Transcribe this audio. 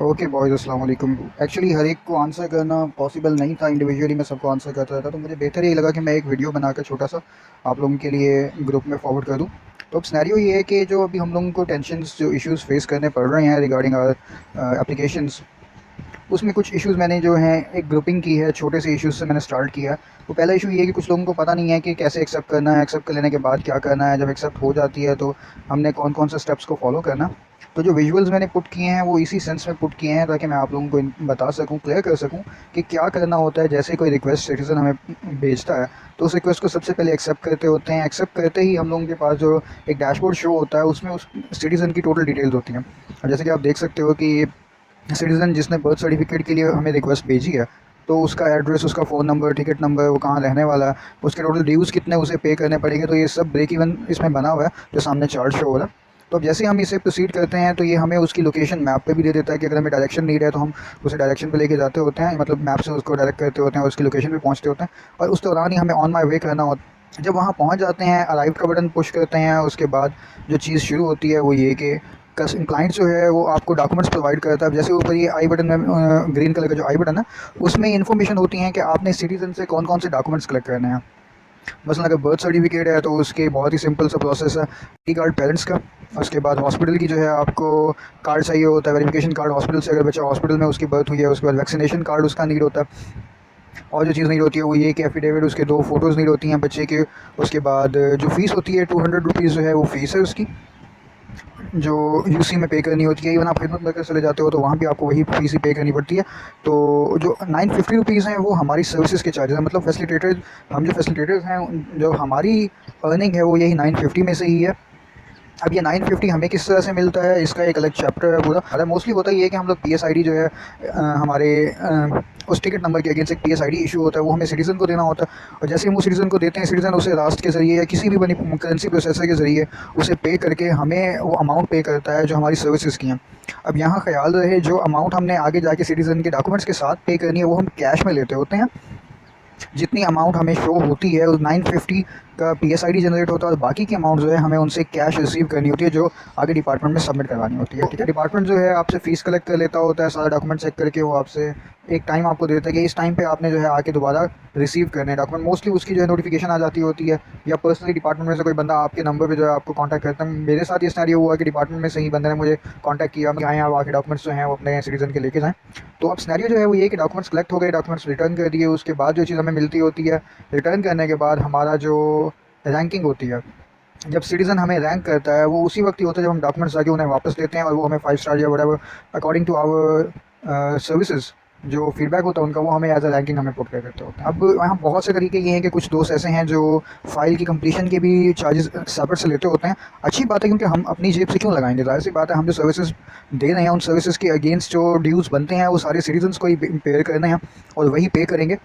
Okay boys, अस्सलाम वालेकुम। Actually हर एक को आंसर करना पॉसिबल नहीं था, इंडिविजुअली मैं सबको आंसर करता रहता, तो मुझे बेहतर यही लगा कि मैं एक वीडियो बनाकर छोटा-सा आप लोगों के लिए ग्रुप में फॉरवर्ड कर दूँ। तो अब सिनेरियो ये है कि जो अभी हम लोगों को टेंशन्स जो इश्यूज़ फेस करने पड़ रहे हैं रिगार्डिंग एप्लीकेशंस, उसमें कुछ इश्यूज़ मैंने जो हैं एक ग्रुपिंग की है, छोटे से इश्यूज़ से मैंने स्टार्ट किया है। तो पहला इशू ये है कि कुछ लोगों को पता नहीं है कि कैसे एक्सेप्ट करना है, एक्सेप्ट कर लेने के बाद क्या करना है, जब एक्सेप्ट हो जाती है तो हमने कौन-कौन से स्टेप्स को फॉलो करना। तो जो विजुअल्स मैंने पुट किए हैं वो इसी सेंस में पुट किए हैं ताकि मैं आप लोगों को बता सकूं, क्लियर कर सकूं कि क्या करना होता है। जैसे कोई रिक्वेस्ट सिटीज़न हमें भेजता है तो उस रिक्वेस्ट को सबसे पहले एक्सेप्ट करते होते हैं। एक्सेप्ट करते ही हम लोगों के पास जो एक डैशबोर्ड शो होता है उसमें उस सिटीज़न की टोटल डिटेल्स होती हैं। और जैसे कि आप देख सकते हो कि सिटीज़न जिसने बर्थ सर्टिफिकेट के लिए हमें रिक्वेस्ट भेजी है, तो उसका एड्रेस, उसका फ़ोन नंबर, टिकट नंबर, वो कहाँ रहने वाला है, उसके टोटल ड्यूज़ कितने उसे पे करने पड़ेंगे, तो ये सब ब्रेक इवन इसमें बना हुआ है जो सामने चार्ट शो हो रहा है। तो अब जैसे हम इसे प्रोसीड करते हैं तो ये हमें उसकी लोकेशन मैप पे भी दे देता है कि अगर हमें डायरेक्शन नीड है तो हम उसे डायरेक्शन पे लेके जाते होते हैं, मतलब मैप से उसको डायरेक्ट करते होते हैं और उसकी लोकेशन पे पहुंचते होते हैं। और उस दौरान ही हमें ऑन माई वे करना होता है। जब वहाँ पहुँच जाते हैं, अराइव का बटन पुश करते हैं, उसके बाद जो चीज़ शुरू होती है वो ये कि क्लाइंट जो है वो आपको डॉक्यूमेंट्स प्रोवाइड करता है। जैसे ऊपर ये आई बटन में ग्रीन कलर का जो आई बटन है उसमें इन्फॉर्मेशन होती है कि आपने सिटीजन से कौन कौन से डॉक्यूमेंट्स कलेक्ट करने हैं। मसलन अगर बर्थ सर्टिफिकेट है तो उसके बहुत ही सिंपल सा प्रोसेस है, आई कार्ड पेरेंट्स का। उसके बाद हॉस्पिटल की जो है आपको कार्ड चाहिए होता है, वेरिफिकेशन कार्ड हॉस्पिटल से, अगर बच्चा हॉस्पिटल में उसकी बर्थ हुई है। उसके बाद वैक्सीनेशन कार्ड उसका नीड होता है। और जो चीज़ नीड होती है वो ये कि एफिडेविट, उसके 2 फ़ोटोज़ नीड होती हैं बच्चे के। उसके बाद जो फ़ीस होती है 200 रुपीज़ जो है वो फ़ीस है उसकी, जो यूसी में पे करनी होती है। इवन आप खिदमत मरकज़ चले जाते हो तो वहाँ भी आपको वही फ़ीस ही पे करनी पड़ती है। तो जो 950 रुपीज़ हैं वो हमारी सर्विसेज के चार्जेस हैं, मतलब फैसिलिटेटर, हम जो फैसिलिटेटर्स हैं, जो हमारी अर्निंग है वो यही 950 में से ही है। अब ये 950 हमें किस तरह से मिलता है, इसका एक अलग चैप्टर है पूरा। अरे मोस्टली होता ये है कि हम लोग पीएसआईडी जो है हमारे उस टिकट नंबर के अगेंस्ट एक पीएसआईडी इशू होता है, वो हमें सिटीज़न को देना होता है। और जैसे हम उस सिटीज़न को देते हैं, सिटीज़न उसे रास्ट के ज़रिए या किसी भी बनी करेंसी प्रोसेसर के ज़रिए उसे पे करके हमें वो अमाउंट पे करता है जो हमारी सर्विसेज की हैं। अब यहाँ ख्याल रहे, जो अमाउंट हमने आगे जाके सिटीज़न के डॉक्यूमेंट्स के साथ पे करनी है वो हम कैश में लेते होते हैं। जितनी अमाउंट हमें शो होती है उस 950 का पीएसआईडी जनरेट होता है, और बाकी की अमाउंट जो है हमें उनसे कैश रिसीव करनी होती है, जो आगे डिपार्टमेंट में सबमिट करवानी होती है। ठीक है, डिपार्टमेंट जो है आपसे फ़ीस कलेक्ट कर लेता होता है, सारा डॉक्यूमेंट चेक करके वो आपसे एक टाइम आपको दे देता है कि इस टाइम पे आपने जो है आके दोबारा रिसीव करने डॉक्यूमेंट। मोस्टली उसकी जो है नोटिफिकेशन आ जाती होती है, या पर्सनली डिपार्टमेंट में से कोई बंदा आपके नंबर पे जो है आपको कांटेक्ट करता है। मेरे साथ ये सिनेरियो हुआ कि डिपार्टमेंट में से ही बंदे ने मुझे कांटेक्ट किया कि आएँ आप आके डॉक्यूमेंट्स जो हैं वो अपने सिटीज़न के लेके जाएँ। तो अब सिनेरियो जो है वो ये है कि डॉक्यूमेंट्स कलेक्ट हो गए, डॉक्यूमेंट्स रिटर्न कर दिए। उसके बाद जो चीज़ हमें मिलती होती है, रिटर्न करने के बाद हमारा जो रैंकिंग होती है, जब सिटीज़न हमें रैंक करता है वो उसी वक्त ही होता है जब हम डॉक्यूमेंट्स जाके उन्हें वापस देते हैं और वो हमें 5 स्टार या what according to our services जो फीडबैक होता है उनका, वो हमें एज अ रैंकिंग हमें पुट कर देते होते हैं। अब यहाँ बहुत से तरीके ये हैं कि कुछ दोस्त ऐसे हैं जो फाइल की कंप्लीशन के भी चार्जेस सेपरेट से लेते होते हैं। अच्छी बात है, क्योंकि हम अपनी जेब से क्यों लगाएंगे, जाहिर सी बात है हम जो सर्विसेज दे रहे हैं उन सर्विसेज के अगेंस्ट जो ड्यूज़ बनते हैं वो सारे सिटीजन्स को ही पे करने हैं और वही पे करेंगे।